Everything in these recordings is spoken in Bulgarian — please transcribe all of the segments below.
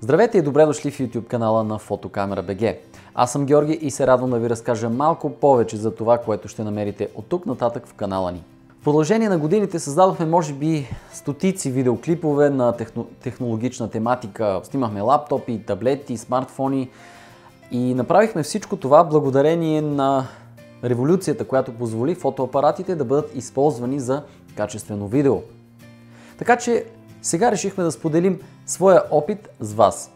Здравейте и добре дошли в YouTube канала на Фотокамера БГ. Аз съм Георги и се радвам да ви разкажа малко повече за това, което ще намерите от тук нататък в канала ни. В продължение на годините създадохме може би стотици видеоклипове на технологична тематика. Снимахме лаптопи, таблети, смартфони и направихме всичко това благодарение на революцията, която позволи фотоапаратите да бъдат използвани за качествено видео. Така че сега решихме да споделим своя опит с вас.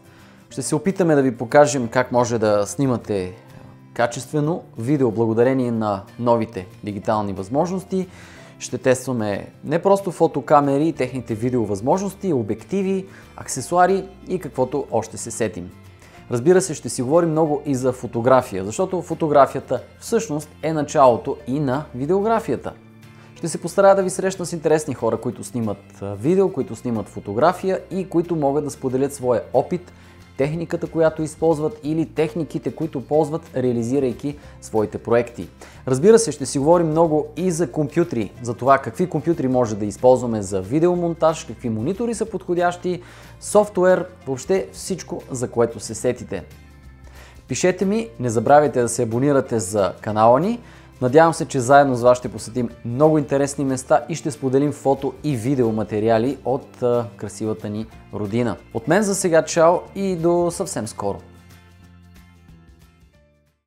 Ще се опитаме да ви покажем как може да снимате качествено видео благодарение на новите дигитални възможности. Ще тестваме не просто фотокамери и техните видеовъзможности, обективи, аксесуари и каквото още се сетим. Разбира се, ще си говорим много и за фотография, защото фотографията всъщност е началото и на видеографията. Ще се постарая да ви срещна с интересни хора, които снимат видео, които снимат фотография и които могат да споделят своя опит, техниката, която използват или техниките, които ползват, реализирайки своите проекти. Разбира се, ще си говорим много и за компютри, за това какви компютри може да използваме за видеомонтаж, какви монитори са подходящи, софтуер, въобще всичко, за което се сетите. Пишете ми, не забравяйте да се абонирате за канала ни. Надявам се, че заедно с вас ще посетим много интересни места и ще споделим фото и видео материали от красивата ни родина. От мен за сега чао и до съвсем скоро!